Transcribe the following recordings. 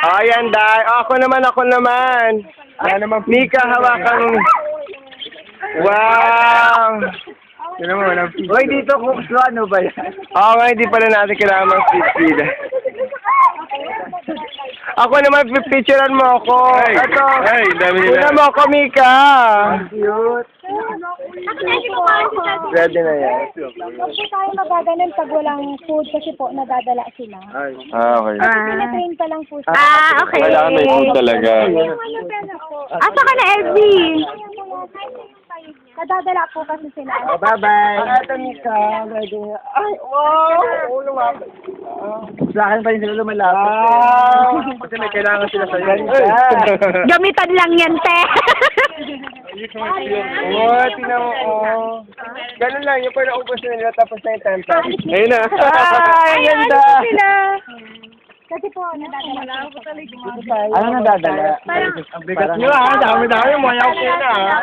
Ayan, Day. Ako naman. Mika, hawakan mo. Wow! Sino mo, walang pizza. Hoy, dito kung ano ba yan? Oo nga, hindi pala natin kailangan mag-speed. Ako naman, pipicturean mo ako. Ito. Ay, dami nila. Una mo ako, Mika. Cute. Ready na yan. Huwag po tayo magaganon pag walang food kasi po nadadala sila. Ay. Okay. Pinatrain pa lang po sila. Okay. Kailangan may food talaga. Asa ka na, FB? Nadadala po kasi sila. Bye-bye. Ito, Mika. Ready na. Ay, wow! Lumapit. Sa akin pa rin sila lumalapit. Kasi may kailangan sila sa yan. Gamitan lang yan, te. Oh, tingnan mo. Oh. Ganun lang, yung pala ubos na nila tapos na yung time pass. Ayun na. Ay, ganda. Sila. Kasi po, nadadala po. Ano nadadala? Ang bigat nyo ha, dami-dami, mayaw ko na ha.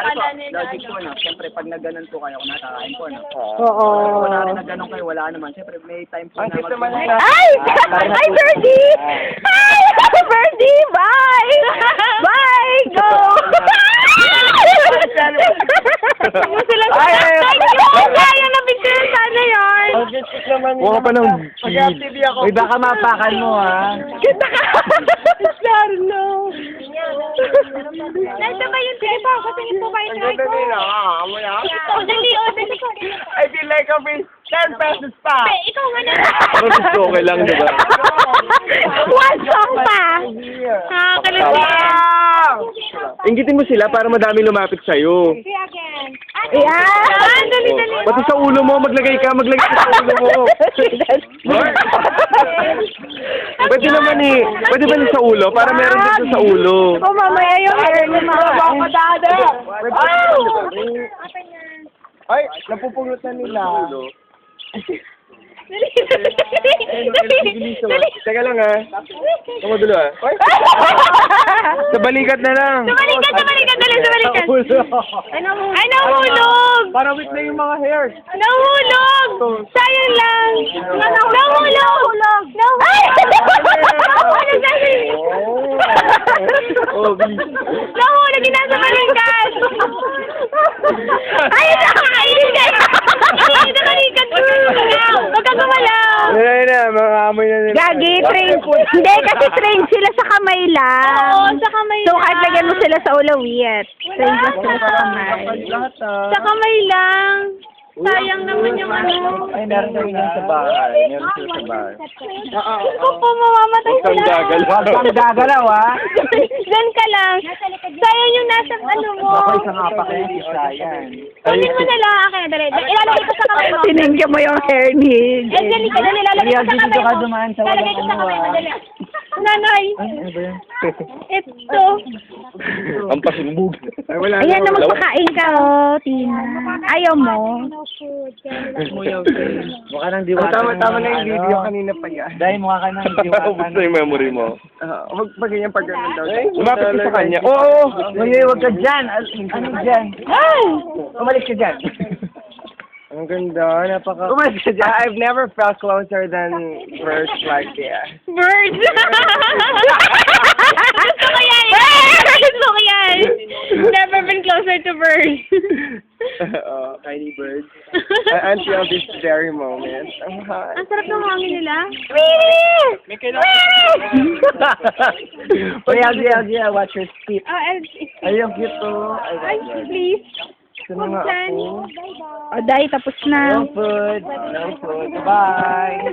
Logic po, no? Siyempre, pag nagganon po kayo, kung nakakain po, no? Oo. Kung nagganon kayo, wala naman. Siyempre, may time po Ang na cute naman na. Ay! Ay, Birdie! Ay! Birdie! Bye! Bye! Go! Ano sila sa thank you! Kaya na picture sana yun! Ang cute naman nila. Huwag ka pa ng Pag-active ako. Uy, baka mapakan mo ha. Kita ka! Carlo! Nasa ba yun? Sige po, kasingin po kayo Ang try ganda ko. nila. Mamaya. O, dali, o, dali. I feel like I'm in 10 pesos pa. Ikaw nga na. Pero gusto okay lang, di ba? One song pa! Nakakalit Wow! Inggitin mo sila para madami lumapit sa'yo. See again. Ayan! Dali, dali. Pati sa ulo mo, maglagay ka sa ulo mo. Pwede naman eh. Pwede ba sa ulo? Para meron dito sa ulo. O, mamaya yung hair ni Mama. Ay, napupulot na nila. Teka lang ha. Kamadulo ha. Sa balikat na lang. Sabalikan, dali, sabalikan. Ay, nahulog! Para wait na yung mga hairs. Nahulog! Sayang lang! Nahulog! Ay! Ano sabi? Oh, Nahulog, ginasa balikan! Ay, nakakainis kayo! Ay, nakalikat ko! Huwag ka gumalaw! Ayun na, mga amoy na nila. Gagi, train. Hindi, kasi train sila sa kamay lang. Oo, sa kamay So, lang. kahit lagyan mo sila sa ulawiyat. Train lang sila sa kamay. Sa kamay lang. Sayang naman yung ano. Ay, meron kami yan sa bahay. Meron sila sa bahay. Kung po mamamatay Huwag kang sila. gagalaw. Huwag kang gagalaw ha. Diyan ka lang. Sayang yung nasa ano mo. Ako isang apak yan, isa yan. Kunin mo na lang. Akin, dali. Ilalagay ko sa kamay mo. Tiningga mo yung hair ni... Eh, dali ka, dali. Lalagay ko sa Dito kamay ka mo. dumaan sa Lalagay ko walang sa ano kamay mo. ah. Dali. Nanay. Ay, ano ba yan? Ito. Ang pasimbog. Ay, wala Ayan na, wala. magpakain ka, oh, Tina. Ayaw mo. Mukha nang Oh, diwata. tama na yung video kanina pa yan. Dahil mukha ka nang diwata. Ubus na yung memory mo. Huwag pa ganyan pag ganyan daw. Lumapit ka sa kanya. Oo! Ngayon, huwag ka dyan. Ano dyan? Ay! Umalis ka dyan. Ang ganda. Napaka... Umalis ka dyan. I've never felt closer than birds like this. Birds! Gusto ko yan! Gusto ko yan! Never been closer to birds. Tiny birds. Until this very moment. Ang hot. Ang sarap ng hangin nila. May kailangan. Uy, Algie, watch your speed. Oh, Ay, yung cute to. ay, please. Gusto na nga ako. O, dahil tapos na. No food. No food. Bye.